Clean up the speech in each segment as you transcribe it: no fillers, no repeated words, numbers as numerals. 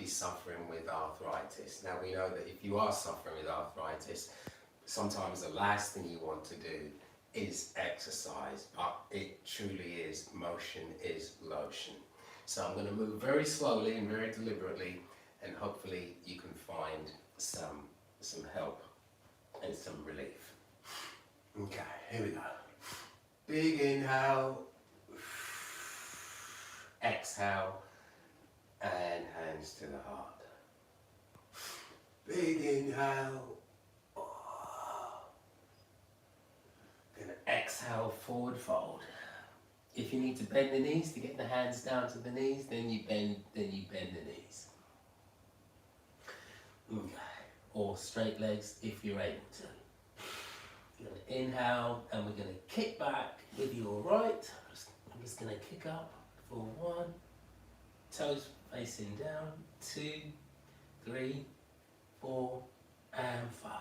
suffering with arthritis. Now we know that if you are suffering with arthritis, sometimes the last thing you want to do is exercise, but it truly is, motion is lotion. So I'm going to move very slowly and very deliberately, and hopefully you can find some help and some relief. Okay, here we go. Big inhale, exhale, and hands to the heart. Big inhale. Gonna exhale, forward fold. If you need to bend the knees to get the hands down to the knees, then you bend the knees. Okay. Or straight legs if you're able to. You're gonna inhale, and we're gonna kick back with your right. I'm just gonna kick up for 1, toes facing down, 2, 3, 4, and 5.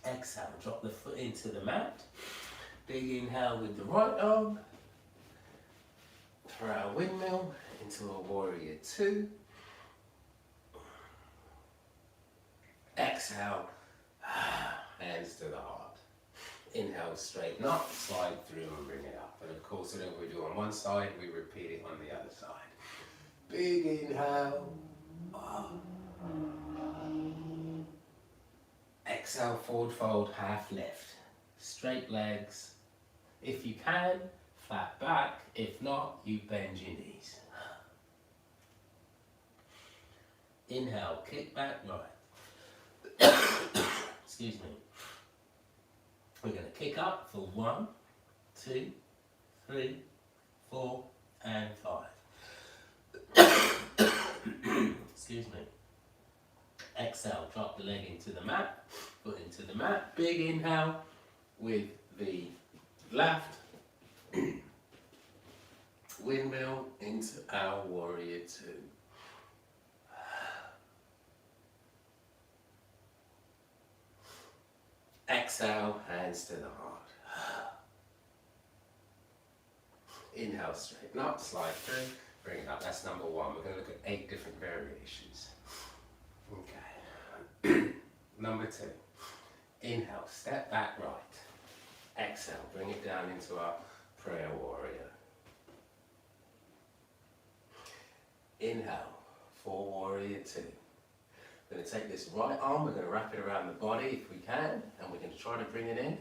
Exhale, drop the foot into the mat. Big inhale with the right arm for our windmill into a warrior 2. Exhale, hands to the heart. Inhale, straighten up, slide through and bring it up. And of course, whatever we do on one side, we repeat it on the other side. Big inhale. Exhale, forward fold, half lift. Straight legs. If you can, flat back. If not, you bend your knees. Inhale, kick back, right. Excuse me. We're going to kick up for 1, 2, 3, 4, and 5. Excuse me. Exhale, drop the leg into the mat, foot into the mat. Big inhale with the left. Windmill into our warrior 2. Exhale, hands to the heart. Inhale, straighten up, slide through, bring it up. That's number 1. We're going to look at 8 different variations. Okay. Number 2. Inhale, step back right. Exhale, bring it down into our prayer warrior. Inhale, for warrior 2. We're going to take this right arm, we're going to wrap it around the body if we can, and we're going to try to bring it in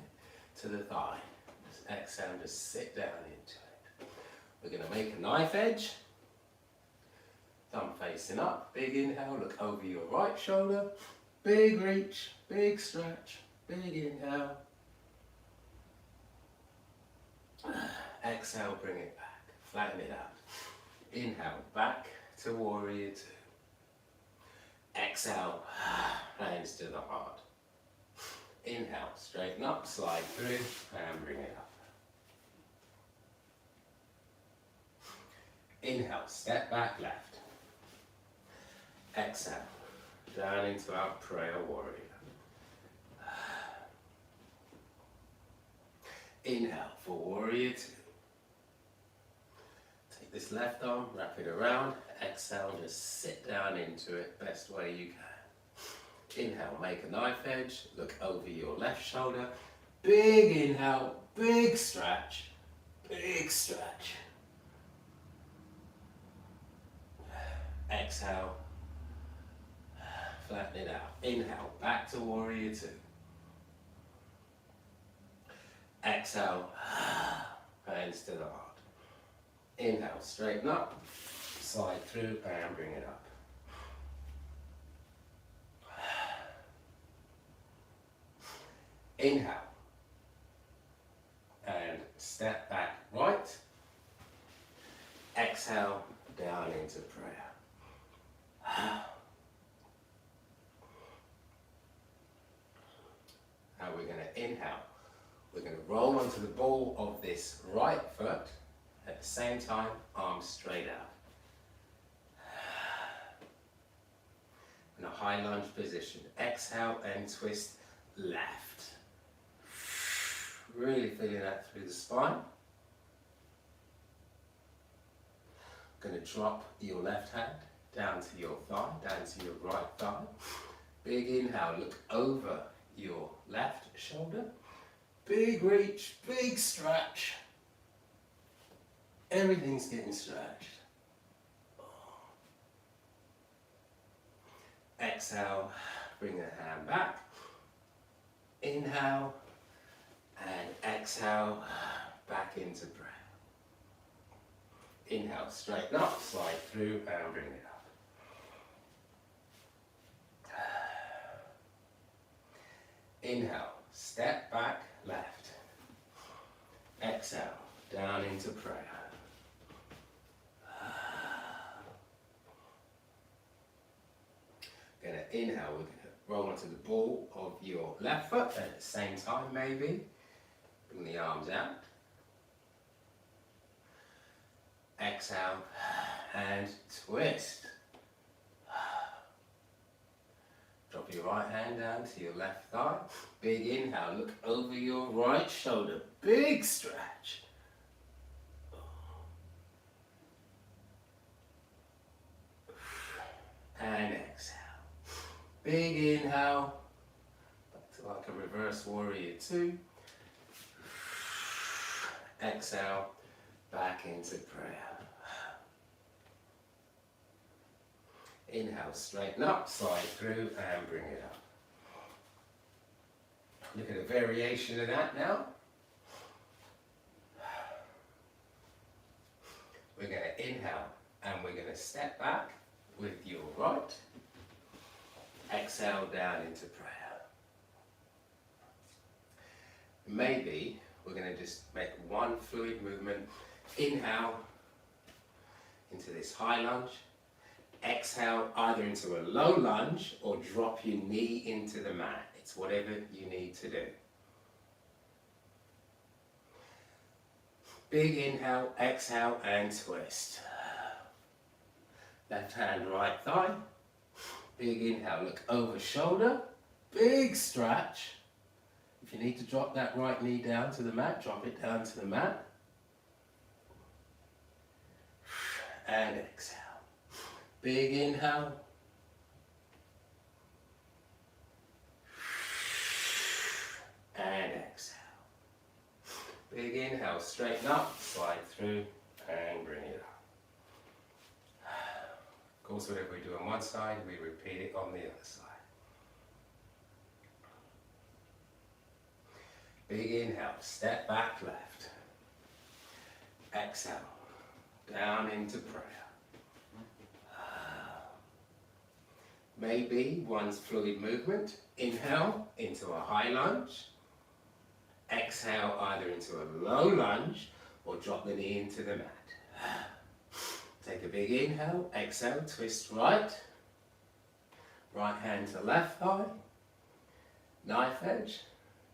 to the thigh. Just exhale and just sit down into it. We're going to make a knife edge. Thumb facing up. Big inhale, look over your right shoulder. Big reach, big stretch, big inhale. Exhale, bring it back. Flatten it out. Inhale, back to warrior 2. Exhale, hands to the heart. Inhale, straighten up, slide through, and bring it up. Inhale, step back left. Exhale, down into our prayer warrior. Inhale for warrior 2. Take this left arm, wrap it around. Exhale, just sit down into it best way you can. Inhale, make a knife edge, look over your left shoulder. Big inhale, big stretch, big stretch. Exhale, flatten it out. Inhale, back to warrior 2. Exhale, hands to the heart. Inhale, straighten up, slide through and bring it up. Inhale, and step back right. Exhale, down into prayer. Now we're going to inhale. We're going to roll onto the ball of this right foot. At the same time, arms straight out. In a high lunge position. Exhale and twist left. Really feeling that through the spine. Going to drop your left hand down to your thigh, down to your right thigh. Big inhale, look over your left shoulder. Big reach, big stretch. Everything's getting stretched. Exhale, bring the hand back. Inhale and exhale, back into prayer. Inhale, straighten up, slide through and bring it up. Inhale, step back, left. Exhale, down into prayer. Gonna inhale, we're gonna roll onto the ball of your left foot, and at the same time maybe, bring the arms out. Exhale and twist. Drop your right hand down to your left thigh. Big inhale, look over your right shoulder. Big stretch. And exhale. Big inhale. Back to like a reverse warrior 2. Exhale. Back into prayer. Inhale, straighten up, slide through and bring it up. Look at a variation of that now. We're going to inhale and we're going to step back with your right. Exhale down into prayer. Maybe we're going to just make one fluid movement. Inhale into this high lunge. Exhale either into a low lunge or drop your knee into the mat. It's whatever you need to do. Big inhale, exhale and twist. Left hand, right thigh. Big inhale, look over shoulder. Big stretch. If you need to drop that right knee down to the mat, drop it down to the mat. And exhale. Big inhale. And exhale. Big inhale, straighten up, slide through and bring it up. Of course, whatever we do on one side, we repeat it on the other side. Big inhale, step back left. Exhale, down into prayer. Maybe one's fluid movement. Inhale into a high lunge. Exhale either into a low lunge or drop the knee into the mat. Take a big inhale, exhale, twist right. Right hand to left thigh. Knife edge.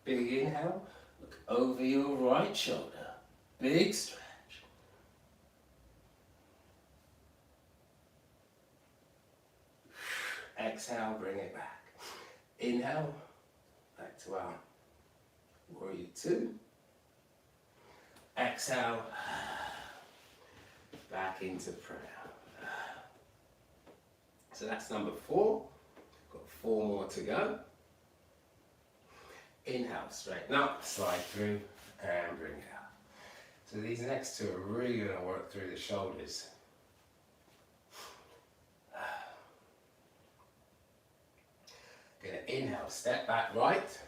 Big inhale, look over your right shoulder. Big stretch. Exhale, bring it back. Inhale, back to our warrior 2. Exhale, back into prayer. So that's number 4. Got 4 more to go. Inhale, straighten up, slide through and bring it up. So these next 2 are really going to work through the shoulders. Going to inhale, step back right.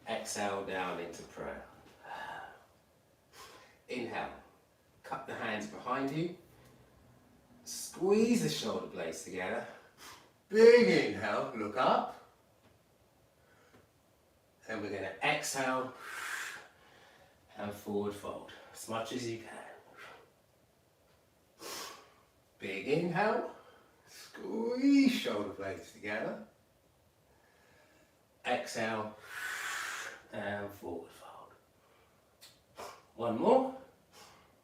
Exhale down into prayer. Inhale, cup the hands behind you. Squeeze the shoulder blades together. Big inhale, look up. And we're going to exhale and forward fold as much as you can. Big inhale, squeeze shoulder blades together. Exhale and forward fold. One more.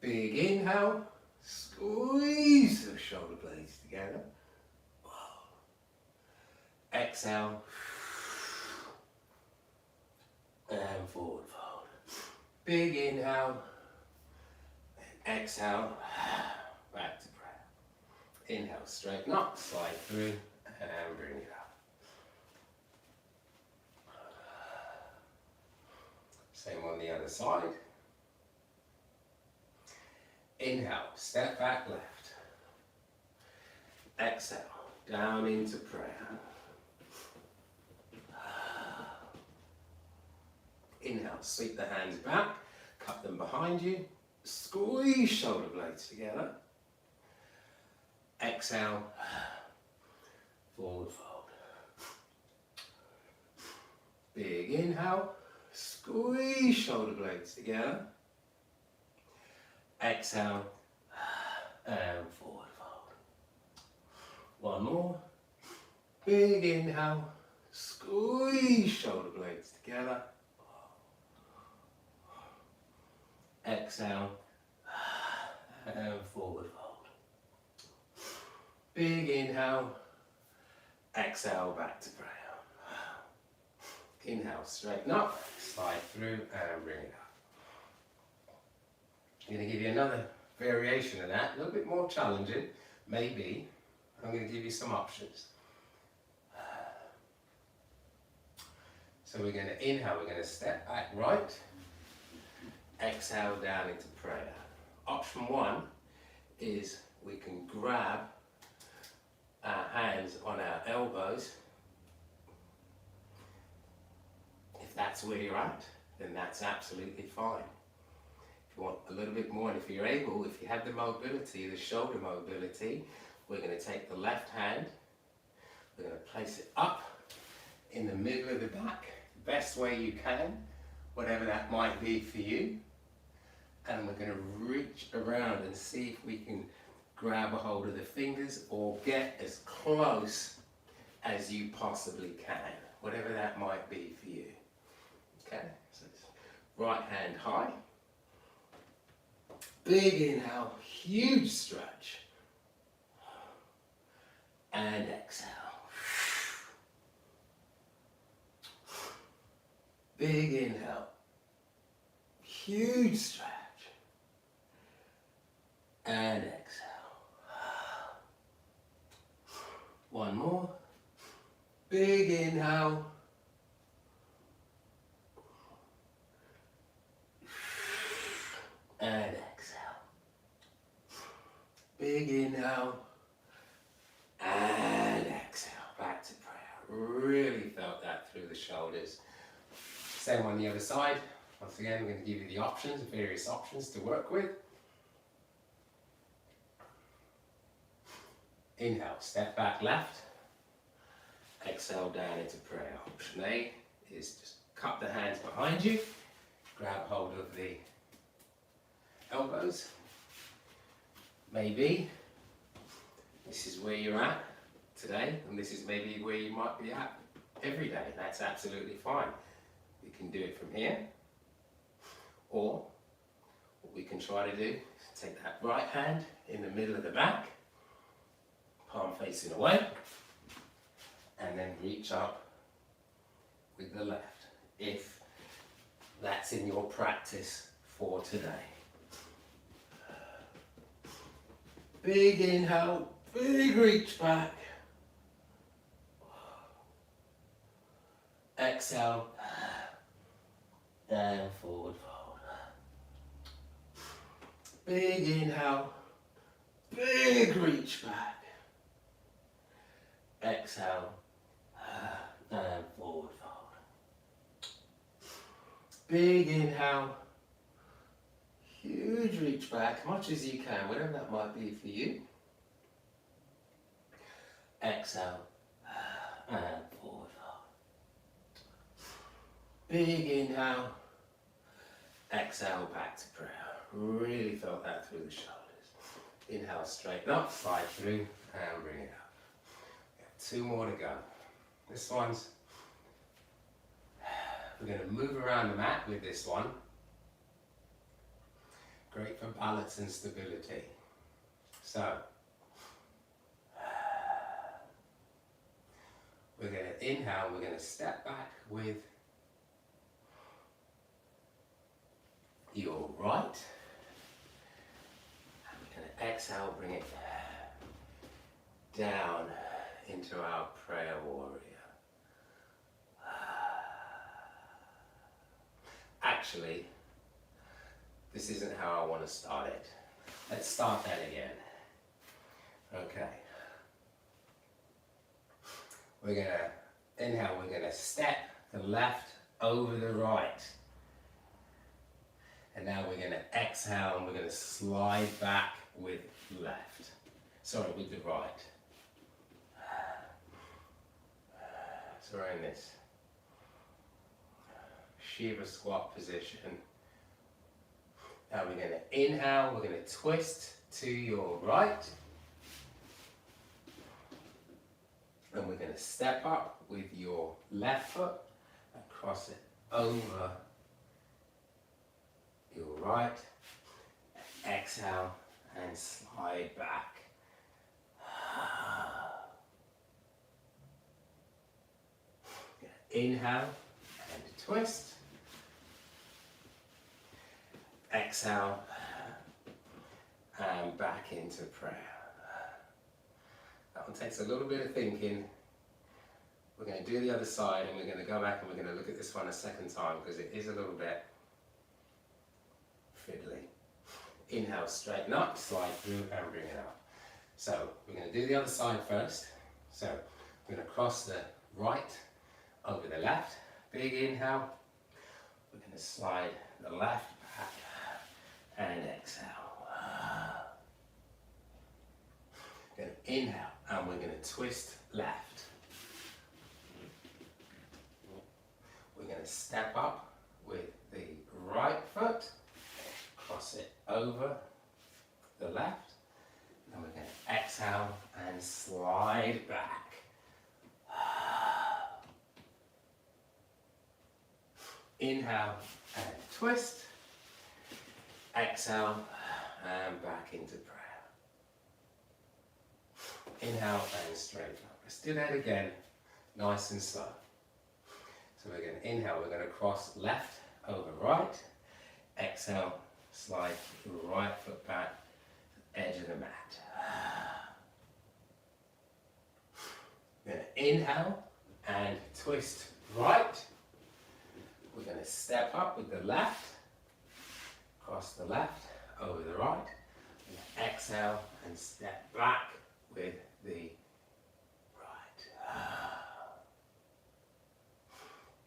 Big inhale, squeeze the shoulder blades together. Exhale and forward fold. Big inhale and exhale, back to prayer. Inhale, straighten up, slide through, and bring it up. Same on the other side. Inhale, step back left. Exhale, down into prayer. Inhale, sweep the hands back, cup them behind you, squeeze shoulder blades together. Exhale, forward fold. Big inhale, squeeze shoulder blades together. Exhale, and forward fold. One more. Big inhale, squeeze shoulder blades together. Exhale, and forward fold. Big inhale, exhale, back to prayer. Inhale, straighten up, slide through and bring it up. I'm going to give you another variation of that, a little bit more challenging, maybe. I'm going to give you some options. So we're going to inhale, we're going to step back right, exhale down into prayer. Option one is we can grab our hands on our elbows. If that's where you're at, then that's absolutely fine. If you want a little bit more, and if you're able, if you have the mobility, the shoulder mobility, we're going to take the left hand, we're going to place it up in the middle of the back, the best way you can, whatever that might be for you. And we're going to reach around and see if we can grab a hold of the fingers or get as close as you possibly can, whatever that might be for you. Okay, so it's right hand high. Big inhale, huge stretch. And exhale. Big inhale, huge stretch. And exhale. One more. Big inhale. And exhale. Big inhale. And exhale. Back to prayer. Really felt that through the shoulders. Same on the other side. Once again, I'm going to give you the options, various options to work with. Inhale, step back left. Exhale down into prayer. Option A is just cup the hands behind you. Grab hold of the elbows. Maybe this is where you're at today, and this is maybe where you might be at every day. That's absolutely fine. We can do it from here. Or what we can try to do is take that right hand in the middle of the back, palm facing away, and then reach up with the left, if that's in your practice for today. Big inhale, big reach back. Exhale, and forward fold. Big inhale, big reach back. Exhale, and forward fold. Big inhale, huge reach back, much as you can, whatever that might be for you. Exhale, and forward fold. Big inhale, exhale, back to prayer. Really felt that through the shoulders. Inhale, straighten up, slide through, and bring it up. 2 more to go. This one's, we're going to move around the mat with this one. Great for balance and stability. So, we're going to inhale, we're going to step back with your right. And we're going to exhale, bring it down into our prayer warrior. Actually, this isn't how I want to start it. Let's start that again. Okay. We're going to inhale, we're going to step the left over the right. And now we're going to exhale and we're going to slide back with left. Sorry, with the right. So we're in this Shiva squat position. Now we're going to inhale, we're going to twist to your right. And we're going to step up with your left foot and cross it over your right. Exhale and slide back. Inhale and twist. Exhale and back into prayer. That one takes a little bit of thinking. We're going to do the other side and we're going to go back and we're going to look at this one a second time because it is a little bit fiddly. Inhale, straighten up, slide through and bring it up. So we're going to do the other side first. So we're going to cross the right over the left. Big inhale. We're going to slide the left back and exhale. We're going to inhale and we're going to twist left. We're going to step up with the right foot, cross it over the left, and we're going to exhale and slide back. Inhale and twist, exhale and back into prayer. Inhale and straighten up. Let's do that again, nice and slow. So we're going to inhale, we're going to cross left over right. Exhale, slide the right foot back to the edge of the mat. We're going to inhale and twist right. We're going to step up with the left, cross the left over the right. And exhale and step back with the right.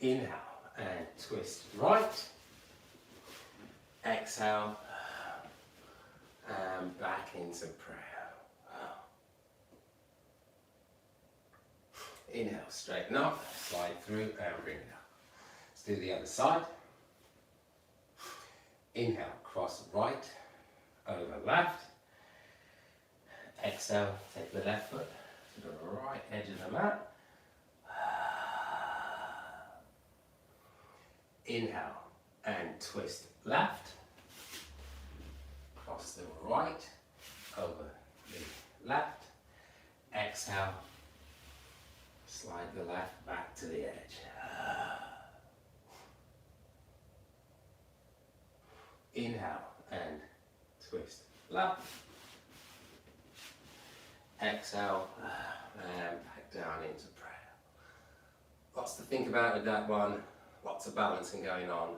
Inhale and twist right. Exhale and back into prayer. Inhale, straighten up, slide through and bring it up. Let's do the other side. Inhale, cross right over left. Exhale, take the left foot to the right edge of the mat. Inhale and twist left. Cross the right over the left. Exhale, slide the left back to the edge. Inhale and twist left. Exhale and back down into prayer. Lots to think about with that one. Lots of balancing going on.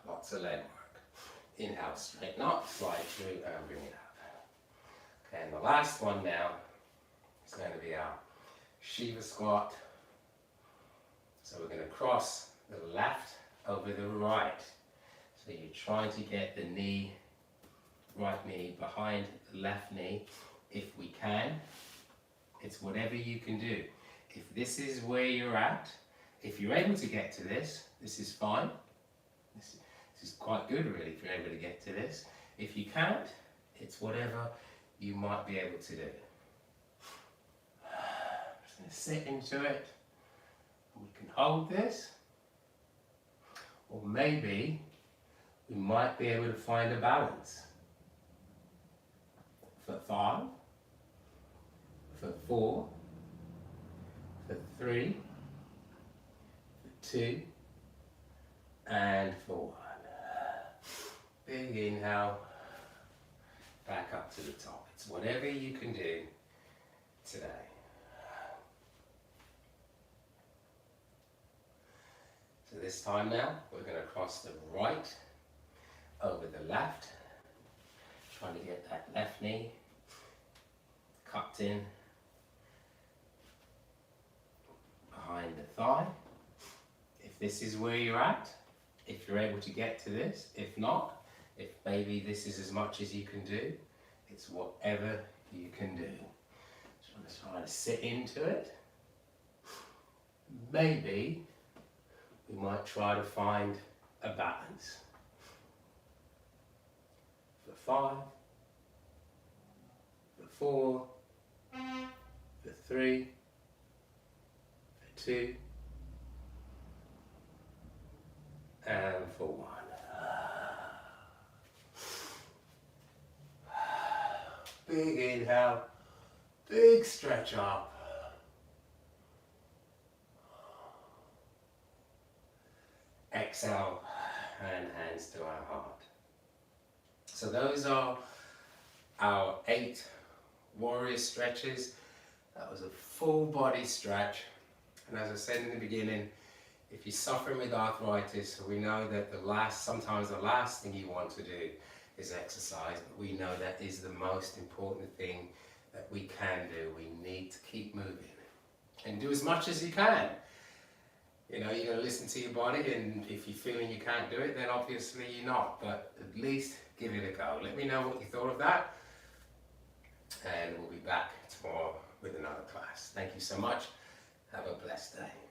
Lots of leg work. Inhale, straighten up, slide through and bring it up. Okay, and the last one now is going to be our Shiva squat. So we're going to cross the left over the right. So you're trying to get the knee, right knee behind the left knee if we can. It's whatever you can do. If this is where you're at, if you're able to get to this, this is fine. This is quite good really if you're able to get to this. If you can't, it's whatever you might be able to do. Just going to sit into it. We can hold this. Or maybe we might be able to find a balance. For 5, for 4, for 3, for 2, and for 1. Big inhale, back up to the top. It's whatever you can do this time now, we're going to cross the right over the left, trying to get that left knee cupped in behind the thigh. If this is where you're at, if you're able to get to this, if not, if maybe this is as much as you can do, it's whatever you can do. Just want to try to sit into it. Maybe we might try to find a balance. For 5, for 4, for 3, for 2, and for 1. Big inhale, big stretch up. Exhale and hands to our heart. So those are our 8 warrior stretches. That was a full body stretch. And as I said in the beginning, if you're suffering with arthritis, we know that sometimes the last thing you want to do is exercise, but we know that is the most important thing that we can do. We need to keep moving and do as much as you can. You know, you're going to listen to your body, and if you're feeling you can't do it, then obviously you're not, but at least give it a go. Let me know what you thought of that, and we'll be back tomorrow with another class. Thank you so much. Have a blessed day.